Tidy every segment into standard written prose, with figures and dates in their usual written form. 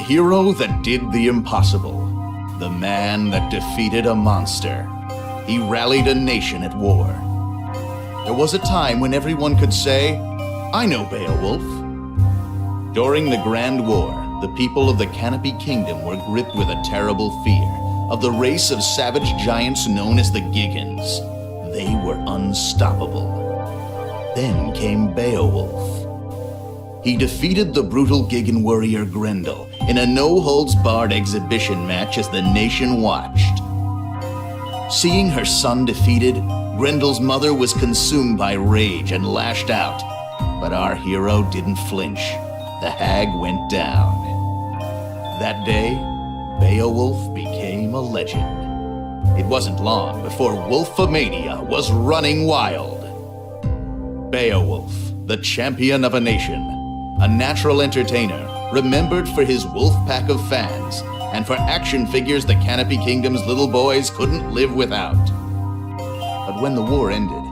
hero that did the impossible. The man that defeated a monster. He rallied a nation at war. There was a time when everyone could say, I know Beowulf. During the Grand War, the people of the Canopy Kingdom were gripped with a terrible fear of the race of savage giants known as the Gigans. They were unstoppable. Then came Beowulf. He defeated the brutal Gigan warrior Grendel in a no-holds-barred exhibition match as the nation watched. Seeing her son defeated, Grendel's mother was consumed by rage and lashed out. But our hero didn't flinch. The hag went down. That day, Beowulf became a legend. It wasn't long before Wolfomania was running wild. Beowulf, the champion of a nation, a natural entertainer, remembered for his wolf pack of fans, and for action figures the Canopy Kingdom's little boys couldn't live without. But when the war ended,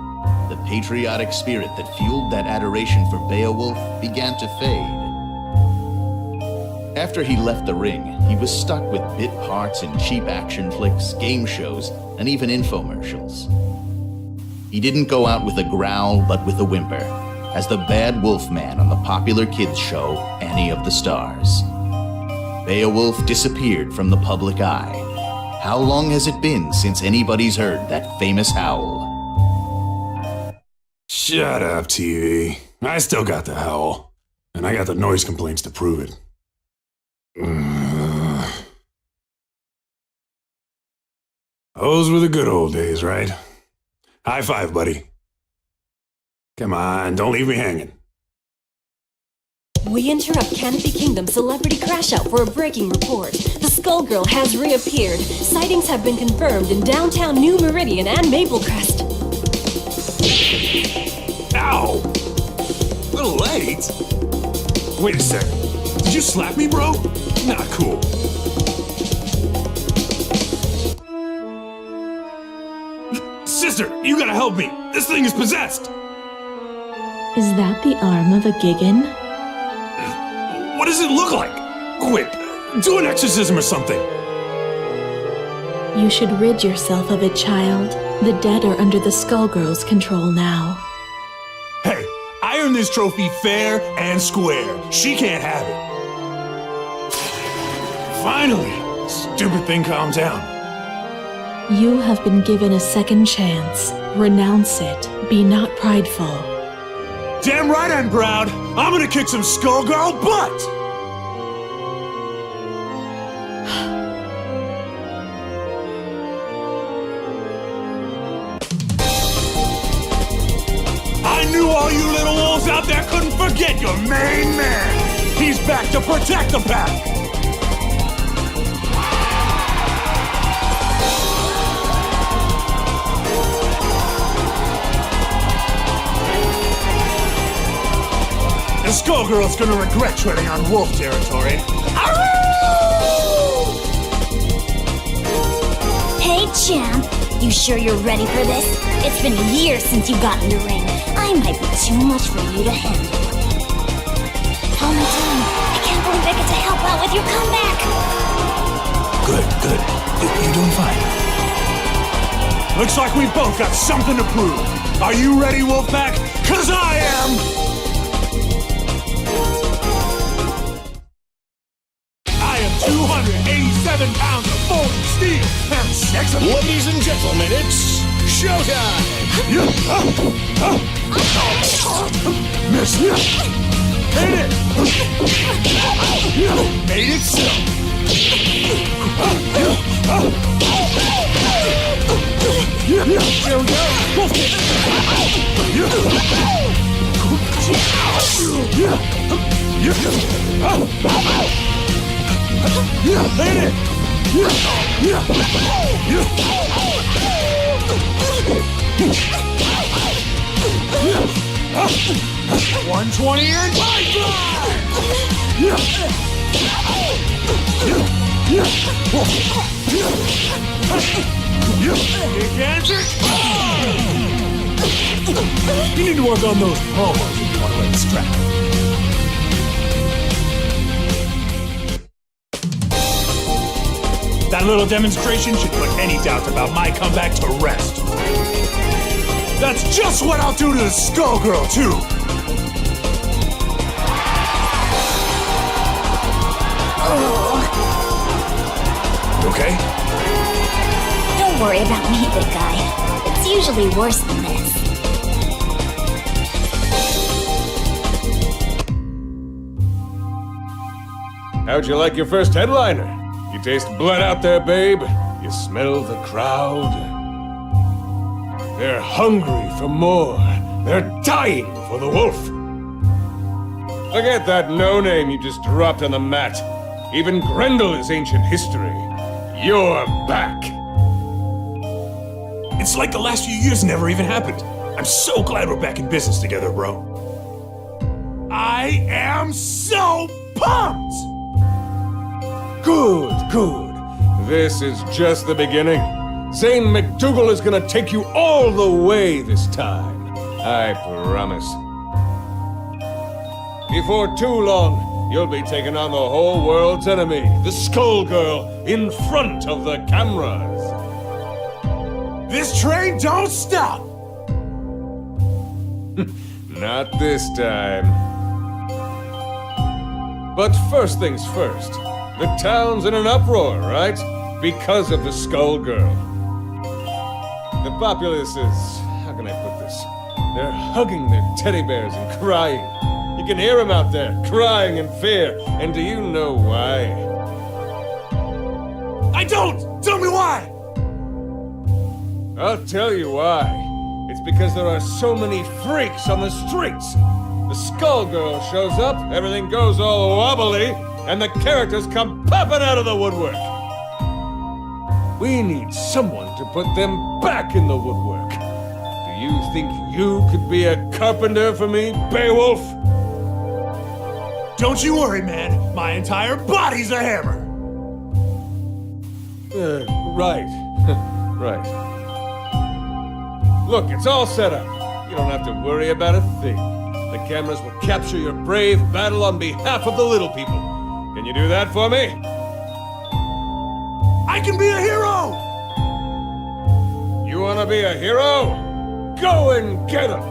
the patriotic spirit that fueled that adoration for Beowulf began to fade. After he left the ring, he was stuck with bit parts in cheap action flicks, game shows, and even infomercials. He didn't go out with a growl, but with a whimper, as the bad wolf man on the popular kids show, Annie of the Stars. Beowulf disappeared from the public eye. How long has it been since anybody's heard that famous howl? Shut up, TV. I still got the howl. And I got the noise complaints to prove it. Those were the good old days, right? High five, buddy. Come on, don't leave me hanging. We interrupt Canopy Kingdom celebrity crash out for a breaking report. The Skullgirl has reappeared. Sightings have been confirmed in downtown New Meridian and Maplecrest. Ow! A little late? Wait a sec. Did you slap me, bro? Not cool. Sister, you gotta help me. This thing is possessed. Is that the arm of a Gigan? What does it look like? Quick, do an exorcism or something. You should rid yourself of it, child. The dead are under the Skullgirls' control now. Hey, I earned this trophy fair and square. She can't have it. Finally, stupid thing calmed down. You have been given a second chance. Renounce it. Be not prideful. Damn right I'm proud. I'm gonna kick some Skullgirl butt! I knew all you little wolves out there couldn't forget your main man. He's back to protect the pack. The Skullgirl's gonna regret treading on wolf territory. Hey, champ. You sure you're ready for this? It's been years since you got in the ring. I might be too much for you to handle. How am I doing? I can't believe I get to help out with your comeback. Good. You're doing fine. Looks like we both got something to prove. Are you ready, Wolfpack? 'Cause I am! I am 287 pounds of folding steel and sex. Ladies and gentlemen, it's showtime! Miss you! Hit it! Made it so! Here we Hit it! 120 and pipeline! You need to work on those promos if you want to let this track. That little demonstration should put any doubt about my comeback to rest. That's just what I'll do to the Skullgirl, too! You okay? Don't worry about me, big guy. It's usually worse than this. How'd you like your first headliner? You taste blood out there, babe? You smell the crowd? They're hungry for more. They're dying for the wolf. Forget that no-name you just dropped on the mat. Even Grendel is ancient history. You're back. It's like the last few years never even happened. I'm so glad we're back in business together, bro. I am so pumped! Good, good. This is just the beginning. Zane McDougal is gonna take you all the way this time. I promise. Before too long, you'll be taking on the whole world's enemy, the Skullgirl, in front of the cameras. This train don't stop! Not this time. But first things first. The town's in an uproar, right? Because of the Skullgirl. The populace is... how can I put this? They're hugging their teddy bears and crying. You can hear them out there, crying in fear. And do you know why? I don't! Tell me why! I'll tell you why. It's because there are so many freaks on the streets. The Skullgirl shows up, everything goes all wobbly, and the characters come popping out of the woodwork. We need someone to put them back in the woodwork. Do you think you could be a carpenter for me, Beowulf? Don't you worry, man. My entire body's a hammer. Right. Right. Look, it's all set up. You don't have to worry about a thing. The cameras will capture your brave battle on behalf of the little people. Can you do that for me? I can be a hero! You want to be a hero? Go and get him!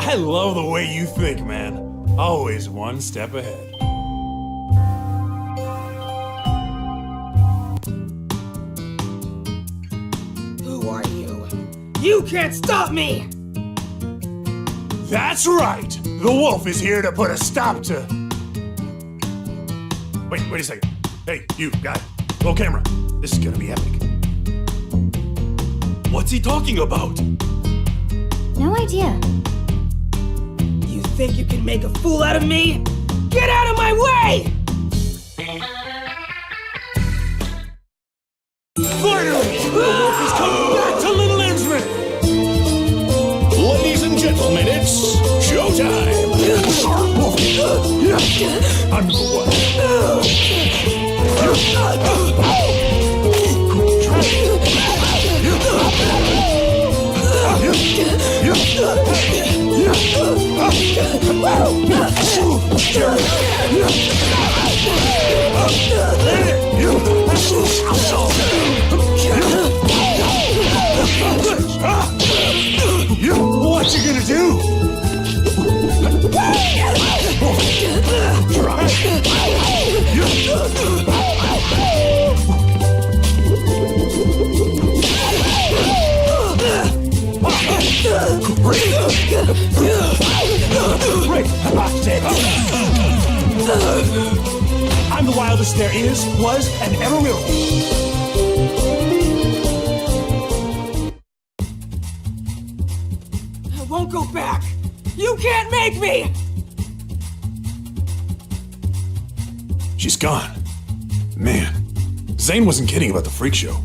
I love the way you think, man. Always one step ahead. Who are you? You can't stop me! That's right! The wolf is here to put a stop to... Wait a second. Hey, you, guy. Roll camera. This is gonna be epic. What's he talking about? No idea. You think you can make a fool out of me? Get out of my way! Finally! The wolf is coming back to Little Innsmouth! Ladies and gentlemen, it's showtime! I'm the one. What you gonna do? I'm the wildest there is, was, and ever will. I won't go back! You can't make me! She's gone. Man, Zane wasn't kidding about the freak show.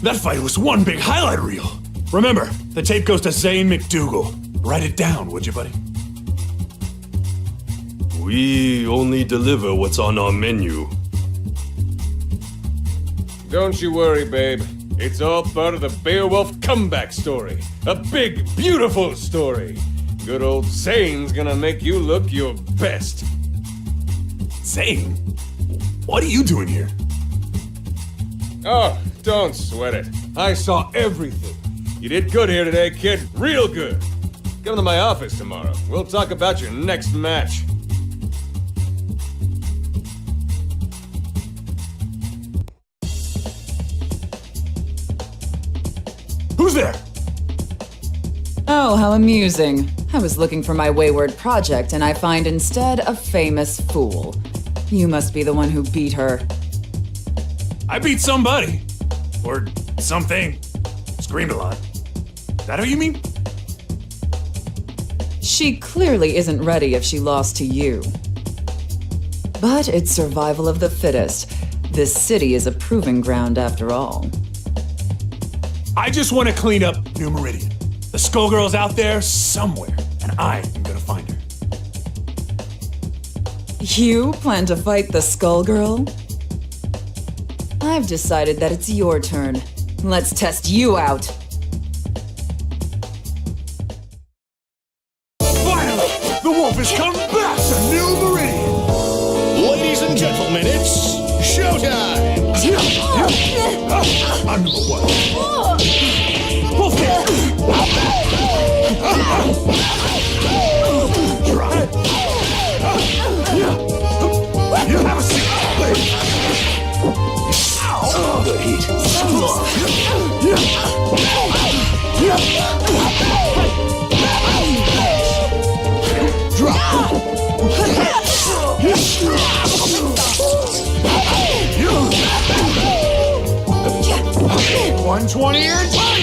That fight was one big highlight reel. Remember, the tape goes to Zane McDougal. Write it down, would you, buddy? We only deliver what's on our menu. Don't you worry, babe. It's all part of the Beowulf comeback story. A big, beautiful story. Good old Zane's gonna make you look your best. Zane? What are you doing here? Oh, don't sweat it. I saw everything. You did good here today, kid. Real good. Come to my office tomorrow. We'll talk about your next match. Who's there? Oh, how amusing. I was looking for my wayward project, and I find instead a famous fool. You must be the one who beat her. I beat somebody. Or something. Screamed a lot. That how you mean? She clearly isn't ready if she lost to you. But it's survival of the fittest. This city is a proving ground after all. I just want to clean up New Meridian. The Skullgirl's out there somewhere, and I am gonna find her. You plan to fight the Skullgirl? I've decided that it's your turn. Let's test you out. Finally! The wolf has come back to New Meridian! Ladies and gentlemen, it's showtime! I'm number one. Wolf Try it. You have a seat. The heat. Drop. 120 your time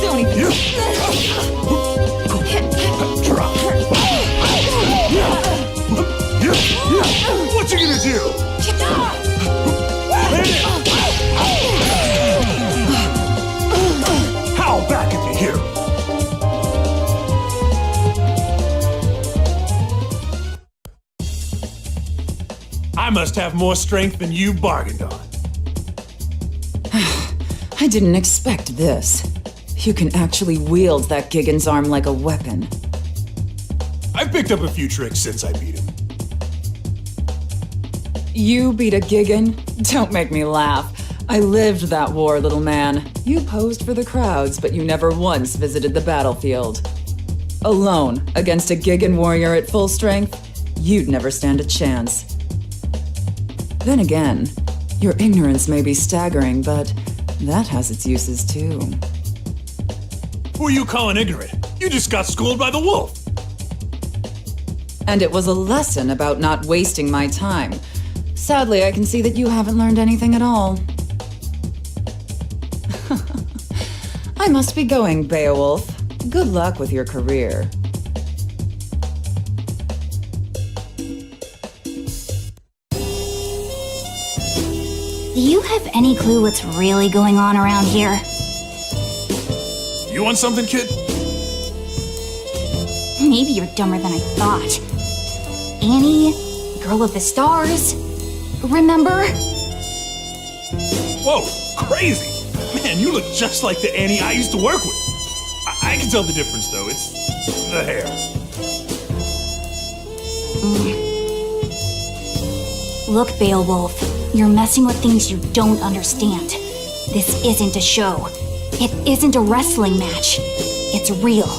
Don't even... Drop. What you gonna do? Howl back if you hear me. I must have more strength than you bargained on. I didn't expect this. You can actually wield that Gigan's arm like a weapon. I've picked up a few tricks since I beat him. You beat a Gigan? Don't make me laugh. I lived that war, little man. You posed for the crowds, but you never once visited the battlefield. Alone, against a Gigan warrior at full strength, you'd never stand a chance. Then again, your ignorance may be staggering, but that has its uses too. Who are you calling ignorant? You just got schooled by the wolf. And it was a lesson about not wasting my time. Sadly, I can see that you haven't learned anything at all. I must be going, Beowulf. Good luck with your career. Do you have any clue what's really going on around here? You want something, kid? Maybe you're dumber than I thought. Annie, girl of the stars. Remember? Whoa, crazy! Man, you look just like the Annie I used to work with. I can tell the difference, though. It's the hair. Look, Beowulf, you're messing with things you don't understand. This isn't a show. It isn't a wrestling match. It's real,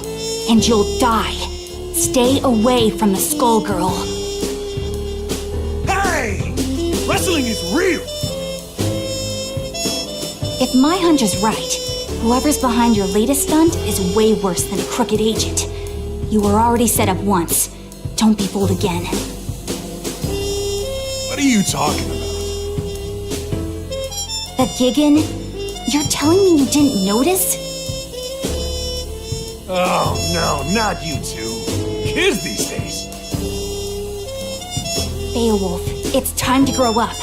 and you'll die. Stay away from the Skullgirl. Hey! Wrestling is real! If my hunch is right, whoever's behind your latest stunt is way worse than a crooked agent. You were already set up once. Don't be fooled again. What are you talking about? The Gigan? You're telling me you didn't notice? Oh, no, not you two. Kids these days. Beowulf, it's time to grow up.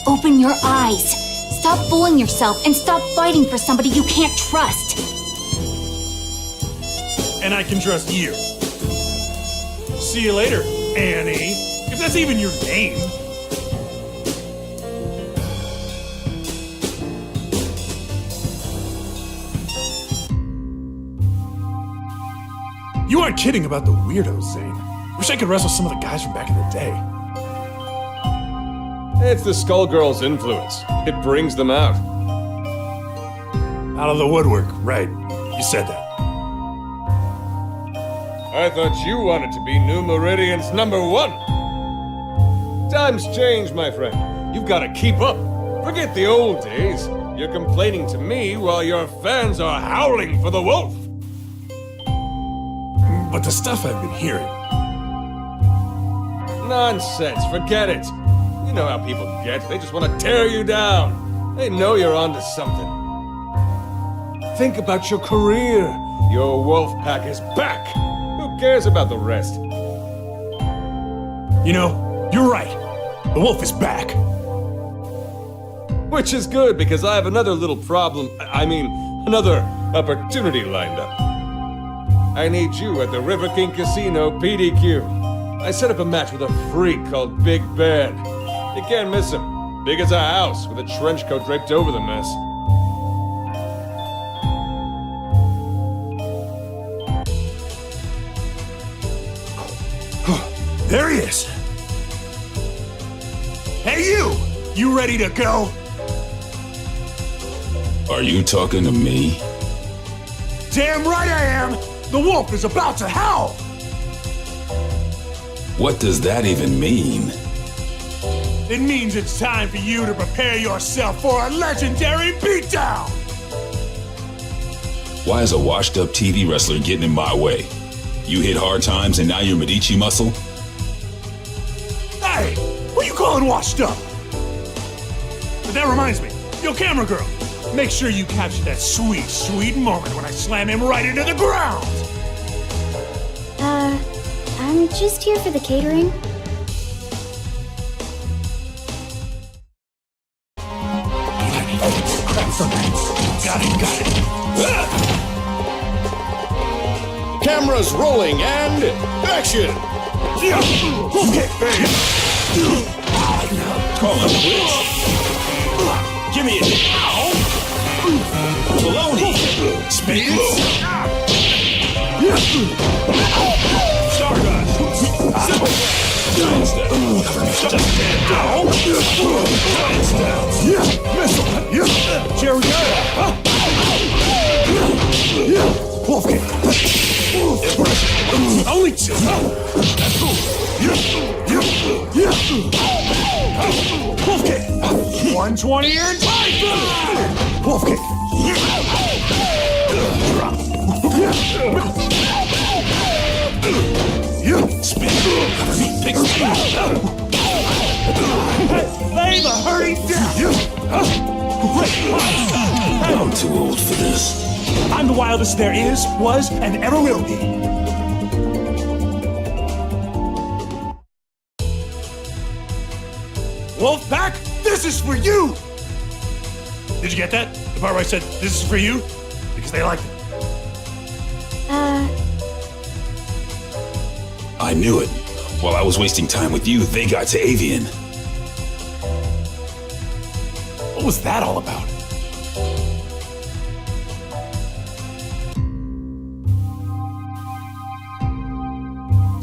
Open your eyes. Stop fooling yourself and stop fighting for somebody you can't trust. And I can trust you. See you later, Annie. If that's even your name. You aren't kidding about the weirdos, Zane. Wish I could wrestle some of the guys from back in the day. It's the Skullgirls' influence. It brings them out. Out of the woodwork, right. You said that. I thought you wanted to be New Meridian's #1. Times change, my friend. You've got to keep up. Forget the old days. You're complaining to me while your fans are howling for the wolf. But the stuff I've been hearing... Nonsense, forget it. You know how people get. They just want to tear you down. They know you're onto something. Think about your career. Your wolf pack is back. Who cares about the rest? You know, you're right. The wolf is back. Which is good, because I have another little problem. Another opportunity lined up. I need you at the River King Casino PDQ. I set up a match with a freak called Big Bad. You can't miss him. Big as a house, with a trench coat draped over the mess. There he is. Hey, you! You ready to go? Are you talking to me? Damn right I am! The wolf is about to howl! What does that even mean? It means it's time for you to prepare yourself for a legendary beatdown! Why is a washed-up TV wrestler getting in my way? You hit hard times and now you're Medici muscle? Hey! What are you calling washed up? But that reminds me, yo, camera girl, make sure you capture that sweet, sweet moment when I slam him right into the ground! I'm just here for the catering. Got it. Cameras rolling and action! Okay, Call him quits. Give me it. Baloney. Spades. Stardust. Giant step. Just stand down. Giant step. Missile. Wolf kick. Only two. That's cool. Wolf kick. 120 and Python. Wolf kick. Spin. Pick Lay the hurting down. I'm too old for this. I'm the wildest there is, was, and ever will be. Wolfpack, this is for you! Did you get that? The part where I said, this is for you? Because they liked it. I knew it. While I was wasting time with you, they got to Avian. What was that all about?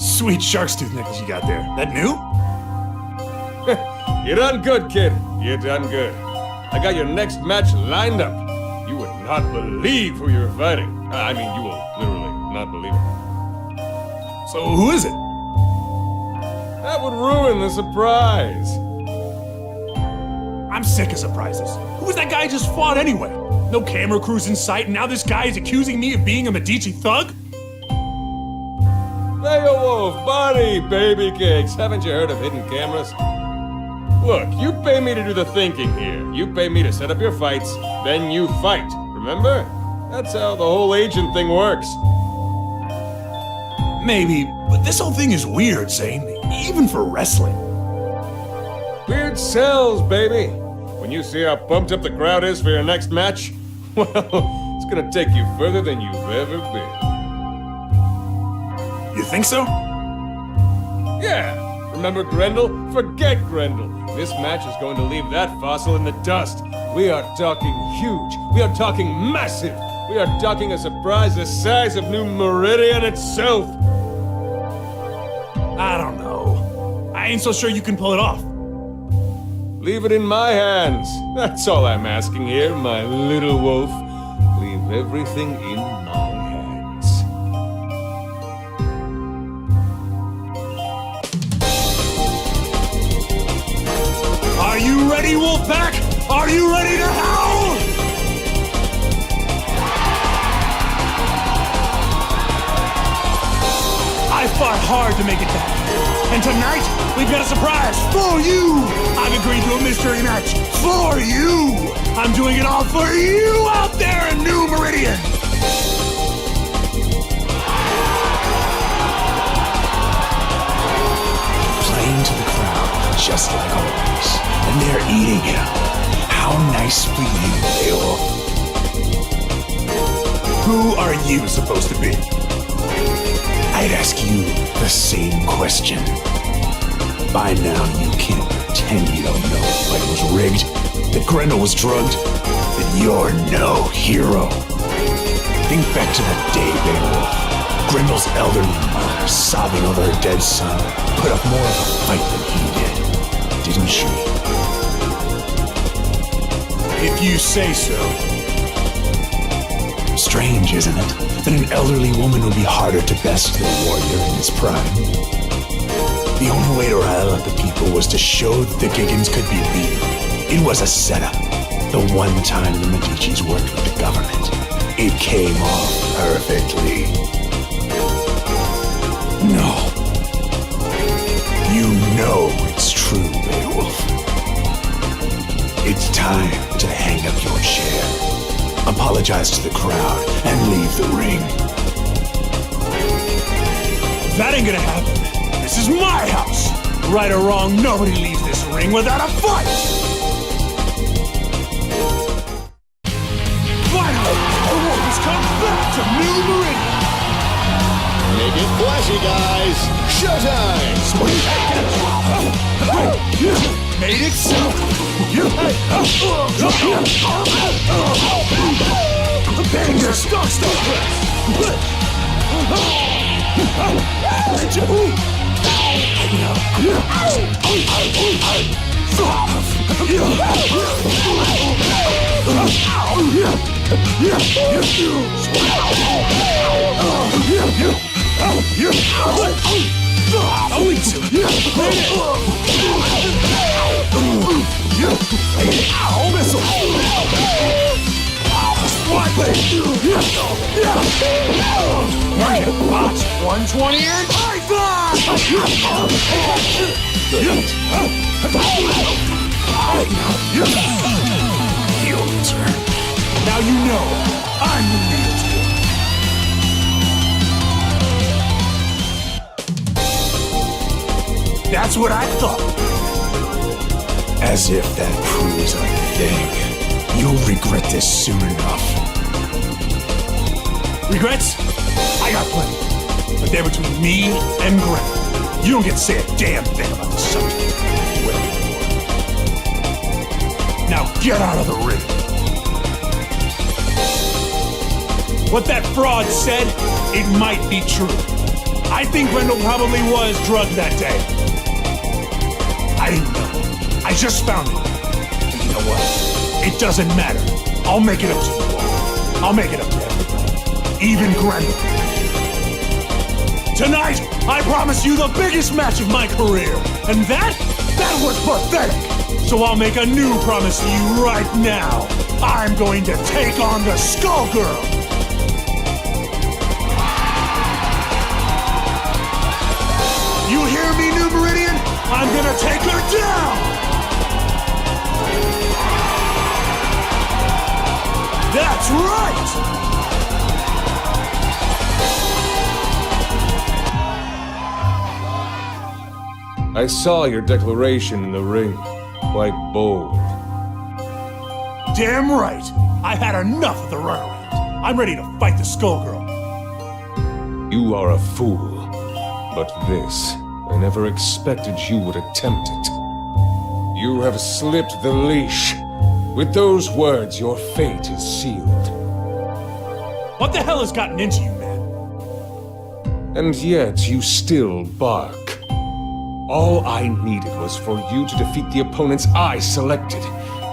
Sweet shark's tooth necklace you got there. That new? You done good, kid. You done good. I got your next match lined up. You would not believe who you're fighting. You will literally not believe it. So who is it? That would ruin the surprise. I'm sick of surprises. Who was that guy I just fought anyway? No camera crews in sight, and now this guy is accusing me of being a Medici thug? Beowulf, Bonnie, baby cakes. Haven't you heard of hidden cameras? Look, you pay me to do the thinking here. You pay me to set up your fights, then you fight. Remember? That's how the whole agent thing works. Maybe, but this whole thing is weird, Zane. Even for wrestling. Weird sells, baby. When you see how pumped up the crowd is for your next match, well, it's gonna take you further than you've ever been. You think so? Yeah. Remember Grendel? Forget Grendel. This match is going to leave that fossil in the dust. We are talking huge. We are talking massive. We are talking a surprise the size of New Meridian itself. I don't know. I ain't so sure you can pull it off. Leave it in my hands. That's all I'm asking here, my little wolf. Leave everything in my hands. Are you ready, Wolfpack? Are you ready to howl? I fought hard to make it back. And tonight, we've got a surprise for you! I've agreed to a mystery match for you! I'm doing it all for you out there in New Meridian! Playing to the crowd, just like always. And they're eating it up. How nice for you, Beowulf. Who are you supposed to be? I'd ask you the same question. By now, you can't pretend you don't know the fight was rigged, that Grendel was drugged, that you're no hero. Think back to that day, Beowulf. Grendel's elderly mother, sobbing over her dead son, put up more of a fight than he did, didn't she? If you say so. Strange, isn't it, that an elderly woman would be harder to best than a warrior in his prime? The only way to rile up the people was to show that the Gigans could be beaten. It was a setup. The one time the Medicis worked with the government, it came off perfectly. No. You know it's true, Beowulf. It's time to hang up your chair, apologize to the crowd, and leave the ring. That ain't gonna happen. This is my house! Right or wrong, nobody leaves this ring without a fight! Finally, the wolf has come back to New Meridian! Make it flashy, guys! Showtime! Made it so! Banger Star Only two. Missile. Watch 120 and Python! You loser. Now you know I'm the mediocre. That's what I thought. As if that proves a thing. You'll regret this soon enough. Regrets? I got plenty. But they're between me and Grendel. You don't get to say a damn thing about the subject. Well, now get out of the ring. What that fraud said, it might be true. I think Grendel probably was drugged that day. I didn't know. I just found it. And you know what? It doesn't matter. I'll make it up to you all. I'll make it up to everybody. Even Grendel. Tonight, I promise you the biggest match of my career. And that was pathetic. So I'll make a new promise to you right now. I'm going to take on the Skullgirls. You hear me, New Meridian? I'm gonna take her down! That's right! I saw your declaration in the ring. Quite bold. Damn right! I had enough of the runaround. I'm ready to fight the Skullgirl. You are a fool. But this, I never expected you would attempt it. You have slipped the leash. With those words, your fate is sealed. What the hell has gotten into you, man? And yet you still bark. All I needed was for you to defeat the opponents I selected.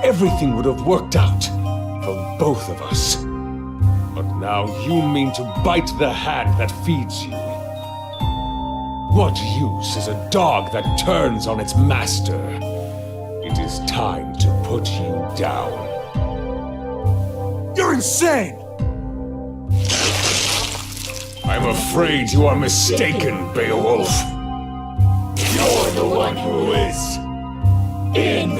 Everything would have worked out for both of us. But now you mean to bite the hand that feeds you. What use is a dog that turns on its master? It is time to put you down. You're insane! I'm afraid you are mistaken, Beowulf. You're the one who is in.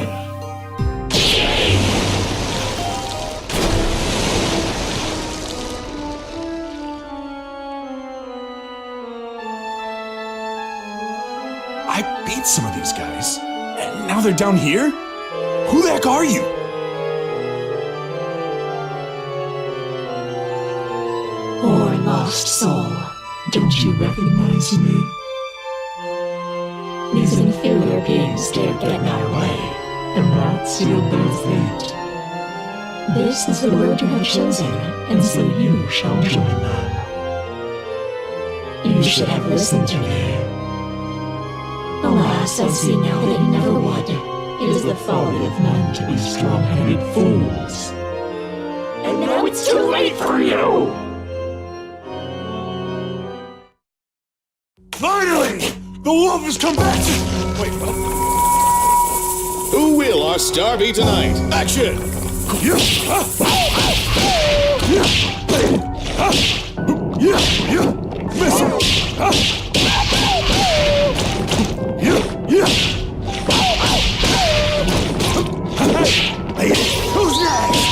I beat some of these guys, and now they're down here? Who the heck are you? Poor lost soul, don't you recognize me? These inferior beings dared get in our way, and that sealed their fate. This is the road you have chosen, and so you shall join them. You should have listened to me. Alas, I see now that you never would. It is the folly of men to be strong-headed fools. And now it's too late for you! Finally! The wolf has come back to... Wait, what? Who will our star be tonight? Action! Missile! Who's next?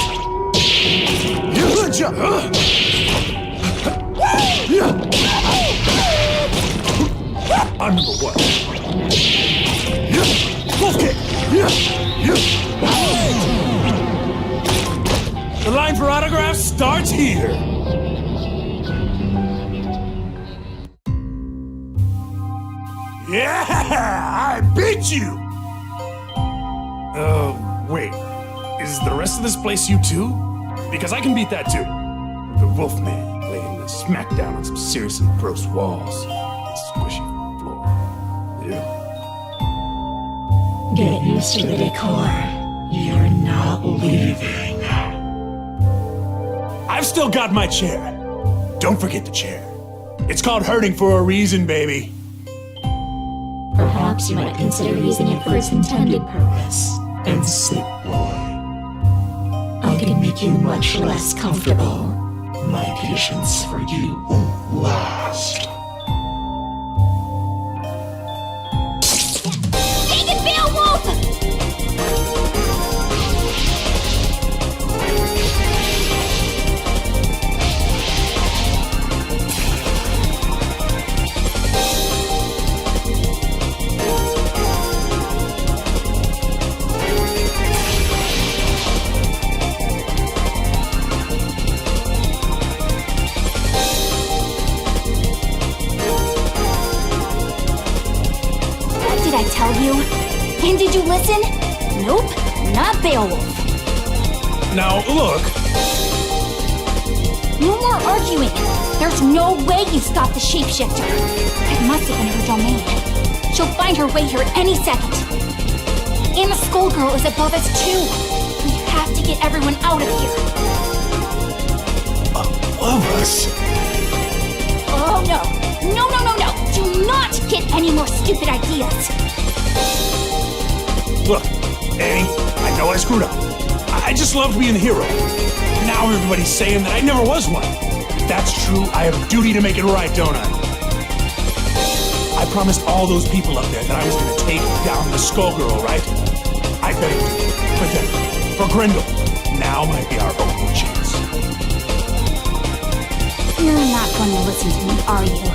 Good job! I'm number one. Wolf kick! The line for autographs starts here. Yeah! I beat you! Wait. Is the rest of this place you too? Because I can beat that too. The Wolfman laying the smackdown on some seriously gross walls. Squishy floor. Ew. Get used to the decor. You're not leaving. I've still got my chair. Don't forget the chair. It's called hurting for a reason, baby. Perhaps you might consider using it for its intended purpose. And sit, boy. I can make you much less comfortable. My patience for you won't last. Take it, Beowulf! Tell you? And did you listen? Nope, not Beowulf. Now, look. No more arguing. There's no way you stopped the shapeshifter. It must have been her domain. She'll find her way here any second. And the Skullgirl is above us too. We have to get everyone out of here. Above us? Oh no. No. Do not get any more stupid ideas. Look, Annie, I know I screwed up. I just loved being the hero. Now everybody's saying that I never was one. If that's true, I have a duty to make it right, don't I? I promised all those people up there that I was going to take down the Skullgirl, right? I better do it. For them. For Grendel. Now might be our only chance. You're not going to listen to me, are you?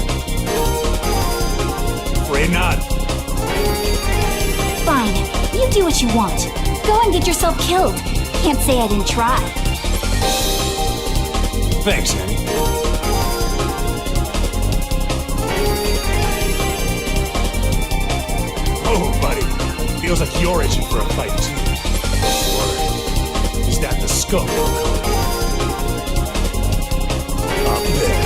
Afraid not. Fine. You do what you want. Go and get yourself killed. Can't say I didn't try. Thanks, Annie. Oh, buddy. Feels like you're itching for a fight, too. Or is that the Skullgirl up there?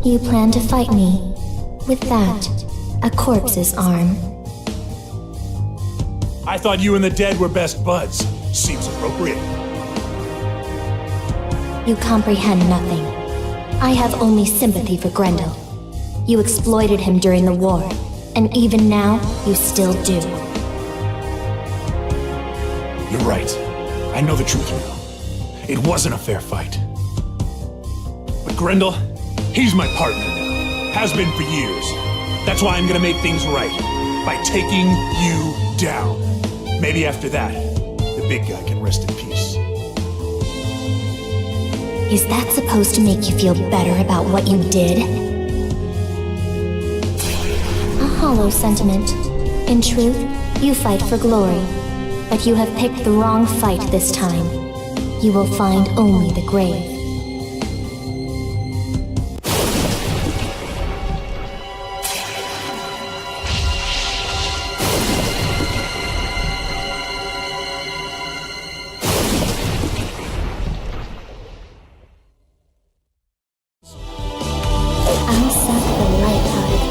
You plan to fight me with that, a corpse's arm. I thought you and the dead were best buds. Seems appropriate. You comprehend nothing. I have only sympathy for Grendel. You exploited him during the war, and even now, you still do. You're right. I know the truth now. It wasn't a fair fight. But Grendel, he's my partner now. Has been for years. That's why I'm gonna make things right. By taking you down. Maybe after that, the big guy can rest in peace. Is that supposed to make you feel better about what you did? A hollow sentiment. In truth, you fight for glory. But you have picked the wrong fight this time. You will find only the grave. I'll suck the life out of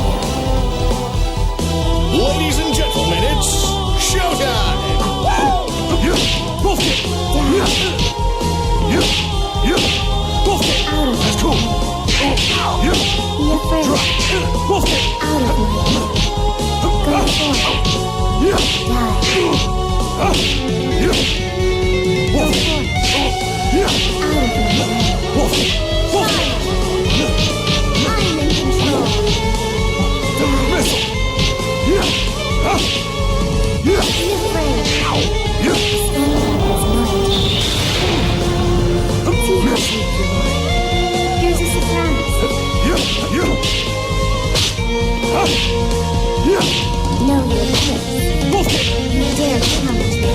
you. Ladies and gentlemen, it's showtime! That's cool. Be afraid. Out of my way. Go forth. Die. Go forth. Out of my way. I'm in control. Be afraid. Skullgirls is mine. See how deep you are. Here's a surprise. Know your place. You dare challenge me.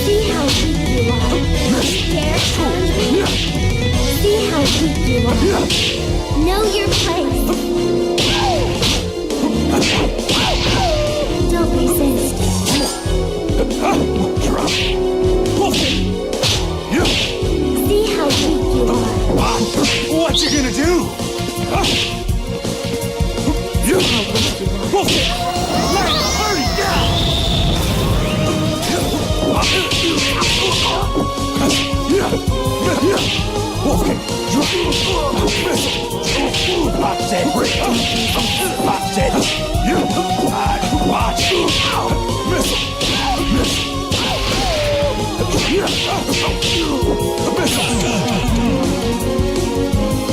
See how weak you are. You dare challenge me. See how weak you are. Know your place. Don't resist. See how weak you are. What you gonna do? See how weak you are.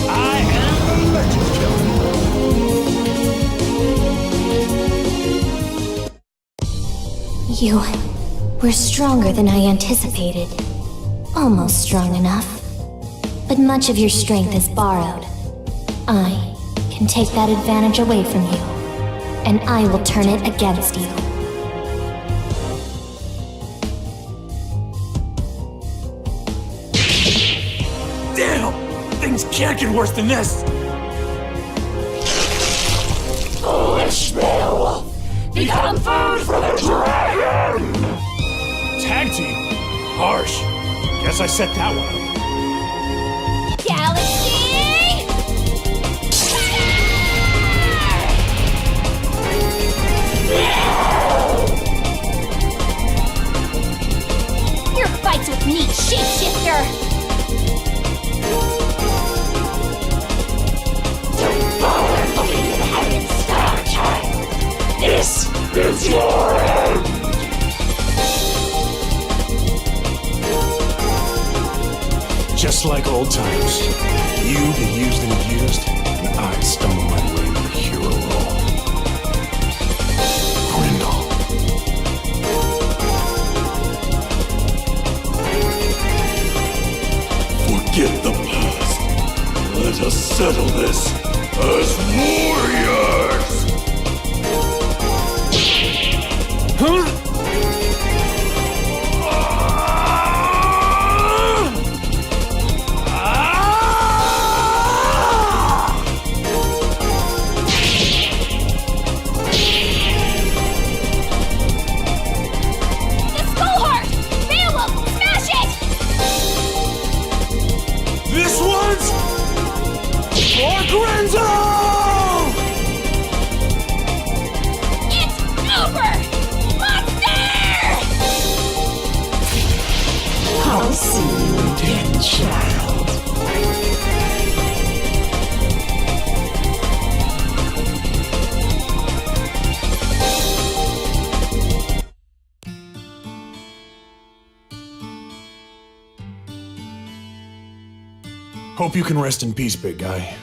I am a legend killer. You were stronger than I anticipated. Almost strong enough. But much of your strength is borrowed. I can take that advantage away from you, and I will turn it against you. Damn! Things can't get worse than this! Foolish Beowulf! Become food for the dragon! Tag team? Harsh. Guess I set that one up. Galaxy! Your fights with me, shapeshifter! Looking at it, Star Child. This is your end! Just like old times. You get used and abused, and I stumble my way into the hero role. Grendel. Forget the past. Let us settle this as warriors! Huh? Beowulf, smash it! This one's child. Hope you can rest in peace, big guy.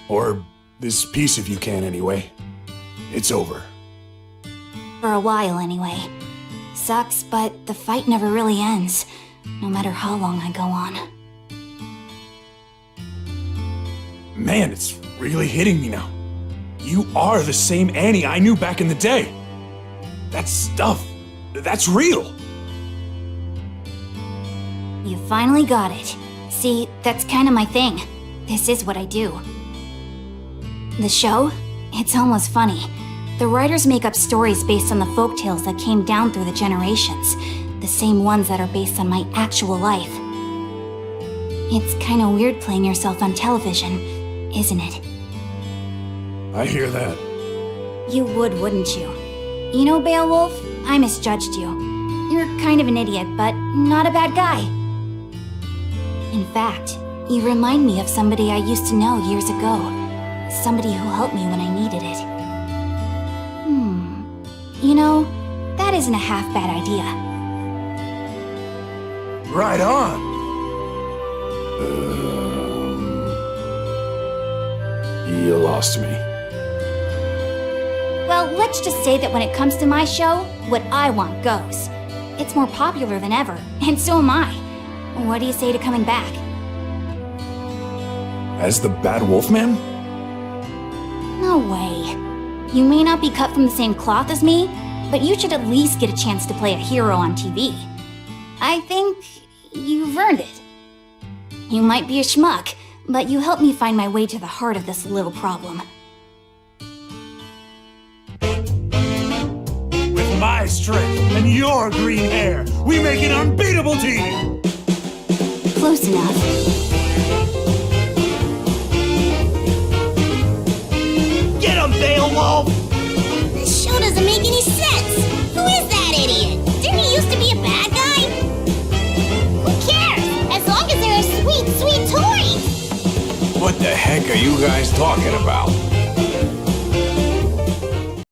Or this piece if you can, anyway. It's over. For a while, anyway. Sucks, but the fight never really ends, no matter how long I go on. Man, it's really hitting me now. You are the same Annie I knew back in the day. That stuff, that's real. You finally got it. See, that's kind of my thing. This is what I do. The show? It's almost funny. The writers make up stories based on the folktales that came down through the generations, the same ones that are based on my actual life. It's kind of weird playing yourself on television, isn't it? I hear that. You would, wouldn't you? You know, Beowulf, I misjudged you. You're kind of an idiot, but not a bad guy. In fact, you remind me of somebody I used to know years ago. Somebody who helped me when I needed it. You know, that isn't a half-bad idea. Right on. You lost me. Well, let's just say that when it comes to my show, what I want goes. It's more popular than ever, and so am I. What do you say to coming back? As the Bad Wolfman? No way. You may not be cut from the same cloth as me, but you should at least get a chance to play a hero on TV. I think you've earned it. You might be a schmuck, but you helped me find my way to the heart of this little problem. With my strength and your green hair, we make an unbeatable team! Close enough. Get him, Beowulf! This show doesn't make any sense! Who is that idiot? Didn't he used to be a bad guy? Who cares? As long as there are sweet, sweet toys! What the heck are you guys talking about?